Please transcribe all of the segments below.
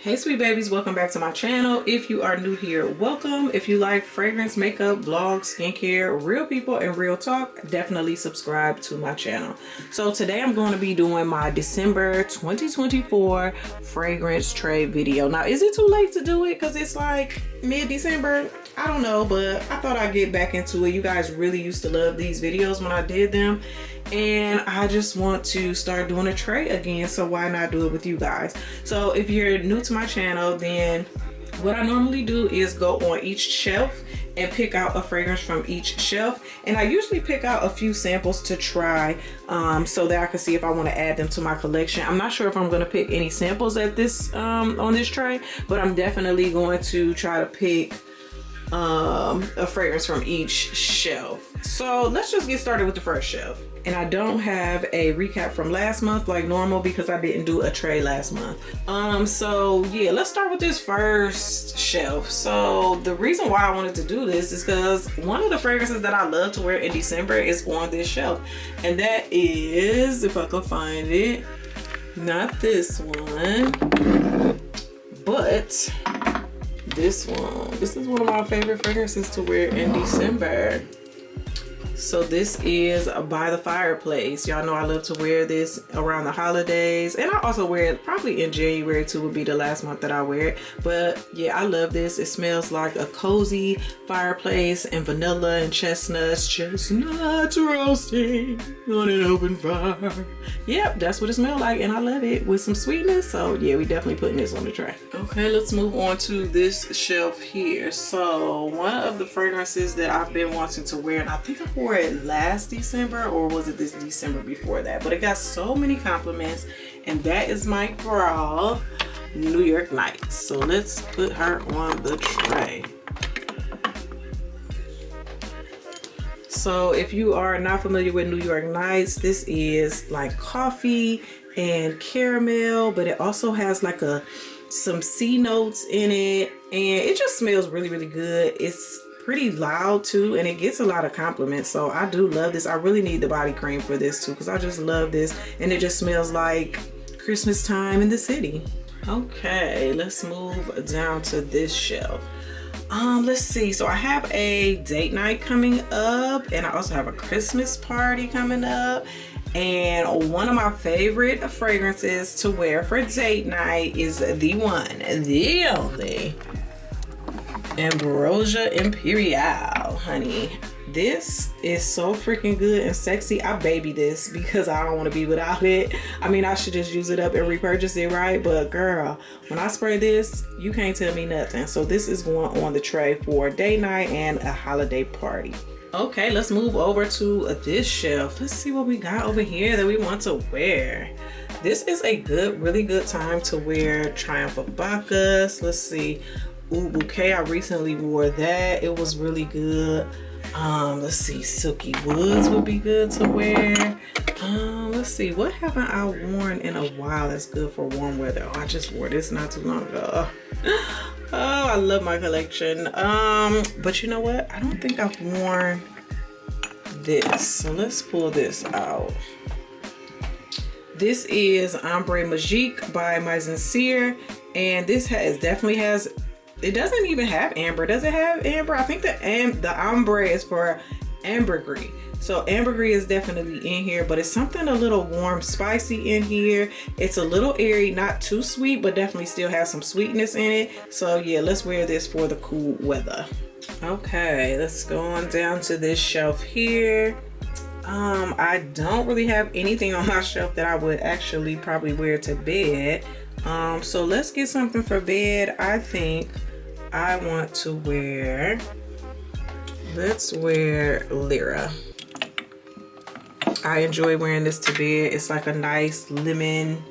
Hey sweet babies, welcome back to my channel. If you are new here, welcome. If you like fragrance, makeup, vlogs, skincare, real people and real talk, definitely subscribe to my channel. So today I'm going to be doing my December 2024 fragrance tray video. Now, is it too late to do it because it's like mid-December? I don't know, but I thought I'd get back into it. You guys really used to love these videos when I did them, and I just want to start doing a tray again, so why not do it with you guys? So if you're new to my channel, then what I normally do is go on each shelf and pick out a fragrance from each shelf, and I usually pick out a few samples to try so that I can see if I want to add them to my collection. I'm not sure if I'm going to pick any samples at this on this tray, but I'm definitely going to try to pick a fragrance from each shelf. So let's just get started with the first shelf. And I don't have a recap from last month like normal because I didn't do a tray last month. So yeah, let's start with this first shelf. So the reason why I wanted to do this is because one of the fragrances that I love to wear in December is on this shelf, and that is, if I can find it, not this one, but this one. This is one of my favorite fragrances to wear in December. So this is By the Fireplace. Y'all know I love to wear this around the holidays, and I also wear it probably in January too, would be the last month that I wear it. But yeah, I love this. It smells like a cozy fireplace and vanilla and chestnuts roasting on an open fire. Yep, that's what it smells like, and I love it with some sweetness. So yeah, we definitely putting this on the tray. Okay, let's move on to this shelf here. So one of the fragrances that I've been wanting to wear, and I think I wore it last December, or was it this December before that, but it got so many compliments, and that is my girl, New York Nights. So let's put her on the tray. So if you are not familiar with New York Nights, this is like coffee and caramel, but it also has like some C notes in it, and it just smells really, really good. It's pretty loud too, and it gets a lot of compliments, so I do love this. I really need the body cream for this too, because I just love this, and it just smells like Christmas time in the city. Okay, let's move down to this shelf. Let's see. So I have a date night coming up, and I also have a Christmas party coming up, and one of my favorite fragrances to wear for date night is the one, the only Ambrosia Imperial, honey. This is so freaking good and sexy. I baby this because I don't want to be without it. I mean, I should just use it up and repurchase it, right? But girl, when I spray this, you can't tell me nothing. So this is going on the tray for date night and a holiday party. Okay, let's move over to this shelf. Let's see what we got over here that we want to wear. This is a really good time to wear Triumph of Bacchus. Let's see. Ooh, Bouquet, I recently wore that. It was really good. Let's see, Silky Woods would be good to wear. Let's see, what haven't I worn in a while that's good for warm weather? Oh, I just wore this not too long ago. Oh, I love my collection. But you know what? I don't think I've worn this. So let's pull this out. This is Ombre Magique by My Sincere, and this definitely has. It doesn't even have amber. Does it have amber? I think the ombre is for ambergris. So ambergris is definitely in here, but it's something a little warm, spicy in here. It's a little airy, not too sweet, but definitely still has some sweetness in it. So yeah, let's wear this for the cool weather. Okay, let's go on down to this shelf here. I don't really have anything on my shelf that I would actually probably wear to bed. So let's get something for bed. I think I want to wear, let's wear Lyra. I enjoy wearing this to bed. It's like a nice lemon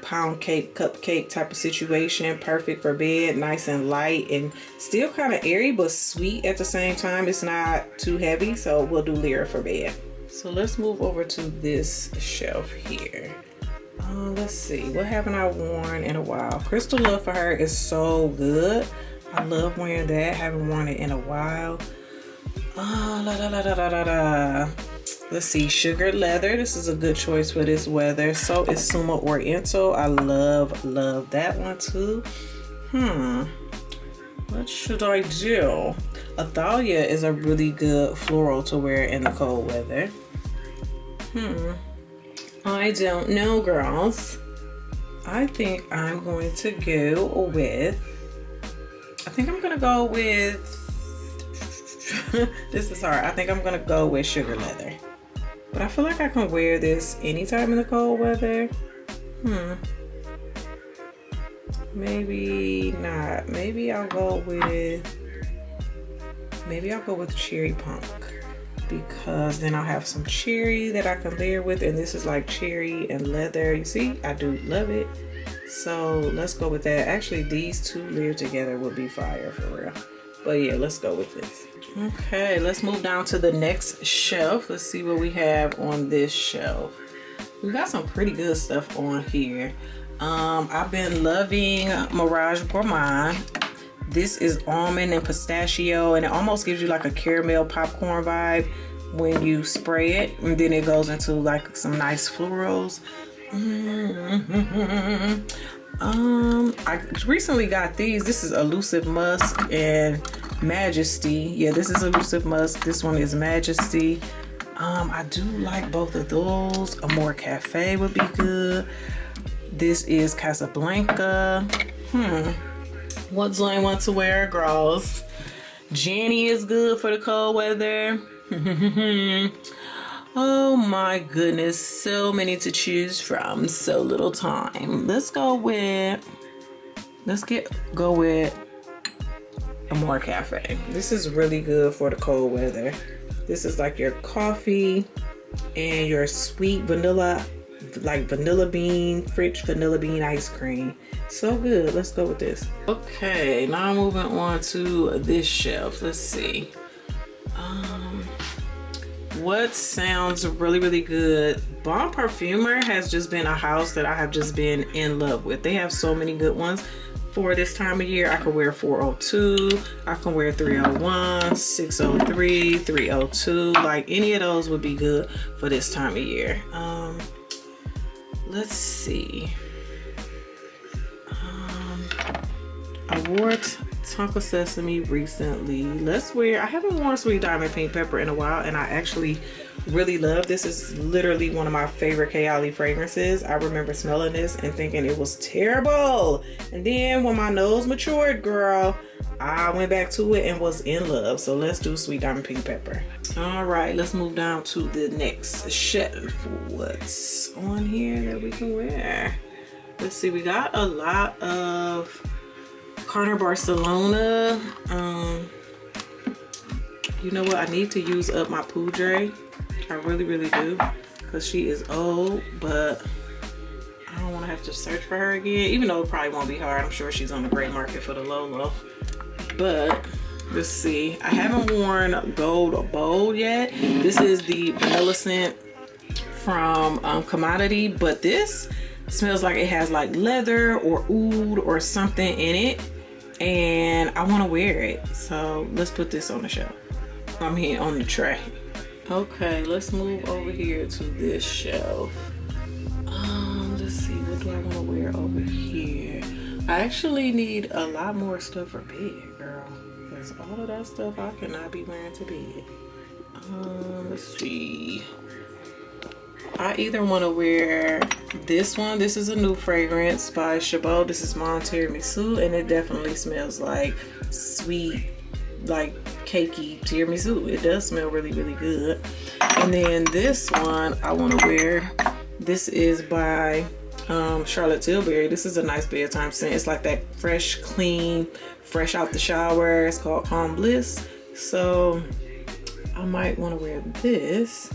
pound cake, cupcake type of situation. Perfect for bed, nice and light and still kind of airy but sweet at the same time. It's not too heavy, so we'll do Lyra for bed. So let's move over to this shelf here. Let's see, what haven't I worn in a while? Crystal Love for Her is so good. I love wearing that. Haven't worn it in a while. Let's see, sugar leather. This is a good choice for this weather. So is Summa Oriental. I love that one too. What should I do? Athalia is a really good floral to wear in the cold weather. I don't know, girls. I think I'm going to go with, this is hard. I think I'm gonna go with sugar leather. But I feel like I can wear this anytime in the cold weather. Maybe not. Maybe I'll go with cherry punk, because then I'll have some cherry that I can layer with, and this is like cherry and leather. You see, I do love it. So let's go with that. Actually, these two layered together would be fire for real. But yeah, let's go with this. Okay, let's move down to the next shelf. Let's see what we have on this shelf. We got some pretty good stuff on here. I've been loving Mirage Gourmand. This is almond and pistachio, and it almost gives you like a caramel popcorn vibe when you spray it, and then it goes into like some nice florals. I recently got these. This is Elusive Musk and Majesty. Yeah, this is Elusive Musk. This one is Majesty. I do like both of those. Amore Cafe would be good. This is Casablanca. What do I want to wear, girls? Jenny is good for the cold weather. Oh my goodness, so many to choose from, so little time. Let's go with Amore Cafe. This is really good for the cold weather. This is like your coffee and your sweet vanilla, like vanilla bean, French vanilla bean ice cream. So good. Let's go with this. Okay, now moving on to this shelf. Let's see. What sounds really good? Bon Parfumer has just been a house that I have just been in love with. They have so many good ones for this time of year. I can wear 402, I can wear 301, 603, 302. Like any of those would be good for this time of year. Let's see. I wore Tonka Sesame recently. I haven't worn Sweet Diamond Pink Pepper in a while, and I actually really love this. Is literally one of my favorite Kayali fragrances. I remember smelling this and thinking it was terrible, and then when my nose matured, girl, I went back to it and was in love. So let's do Sweet Diamond Pink Pepper. All right, let's move down to the next shelf. What's on here that we can wear? Let's see, we got a lot of Carter Barcelona. You know what? I need to use up my Poudre. I really do, because she is old, but I don't want to have to search for her again, even though it probably won't be hard. I'm sure she's on the gray market for the low. But let's see. I haven't worn Gold Bold yet. This is the vanilla scent from Commodity, but this smells like it has like leather or oud or something in it, and I want to wear it. So let's put this on the shelf. I'm here on the tray. Okay, let's move over here to this shelf. Let's see, what do I want to wear over here? I actually need a lot more stuff for bed, girl, because all of that stuff I cannot be wearing to bed. Let's see. I either want to wear this one. This is a new fragrance by Chabot. This is Mon Tiramisu, and it definitely smells like sweet, like cakey tiramisu. It does smell really good. And then this one I want to wear. This is by Charlotte Tilbury. This is a nice bedtime scent. It's like that fresh, clean, fresh out the shower. It's called Calm Bliss. So I might want to wear this.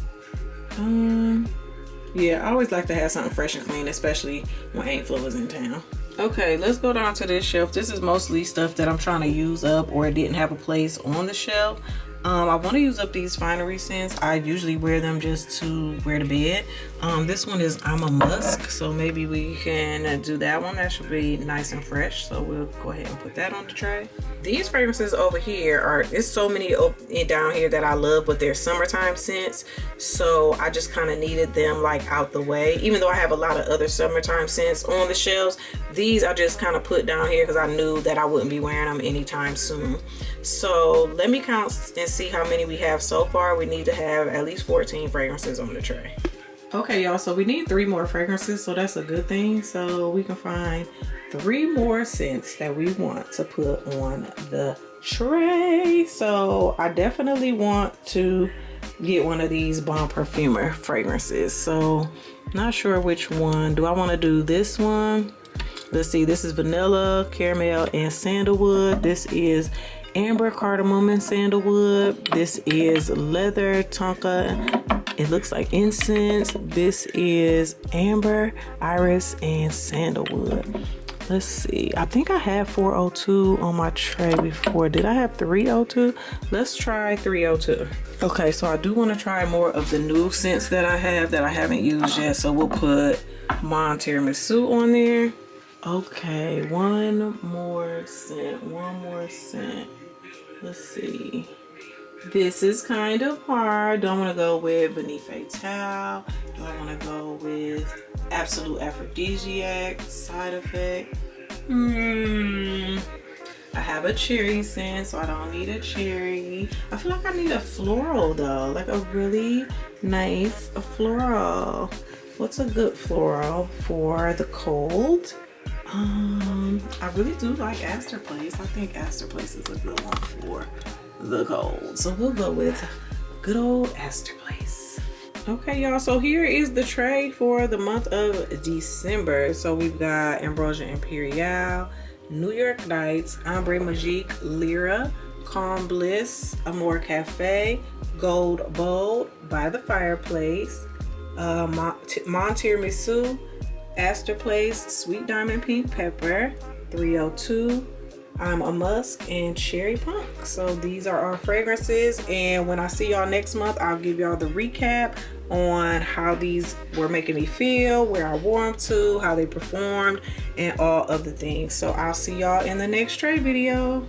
Yeah, I always like to have something fresh and clean, especially when Aunt Flo is in town. Okay, let's go down to this shelf. This is mostly stuff that I'm trying to use up or didn't have a place on the shelf. I want to use up these finery scents. I usually wear them just to wear to bed. This one is I'm a Musk, so maybe we can do that one. That should be nice and fresh, so we'll go ahead and put that on the tray. These fragrances over here are, it's so many down here that I love, but they're summertime scents, so I just kind of needed them like out the way. Even though I have a lot of other summertime scents on the shelves, these I just kind of put down here because I knew that I wouldn't be wearing them anytime soon. So let me count and see how many we have so far. We need to have at least 14 fragrances on the tray. Okay, y'all, so we need 3 more fragrances, so that's a good thing. So we can find 3 more scents that we want to put on the tray. So I definitely want to get one of these Bon Perfumer fragrances. So not sure which one. Do I want to do this one? Let's see, this is vanilla, caramel, and sandalwood. This is amber, cardamom, and sandalwood. This is leather, tonka. It looks like incense. This is amber, iris, and sandalwood. Let's see. I think I had 402 on my tray before. Did I have 302? Let's try 302. Okay, so I do want to try more of the new scents that I have that I haven't used yet. So we'll put Mon Tiramisu on there. Okay, one more scent. Let's see. This is kind of hard. Do I want to go with Vanille Fatale? Do I want to go with Absolute Aphrodisiac, Side Effect? I have a cherry scent, so I don't need a cherry. I feel like I need a floral though, like a really nice floral. What's a good floral for the cold? I really do like Astor Place. I think Astor Place is a good one for the cold. So we'll go with good old Astor Place. Okay, y'all, so here is the tray for the month of December. So we've got Ambrosia Imperial, New York Nights, Ambre Magique, Lyra, Calm Bliss, Amour Cafe, Gold Bold, By the Fireplace, Mon Tiramisu, Astor Place, Sweet Diamond Pink Pepper, 302, I'm a Musk, and Cherry Punk. So these are our fragrances, and when I see y'all next month, I'll give y'all the recap on how these were making me feel, where I wore them to, how they performed, and all of the things. So I'll see y'all in the next tray video.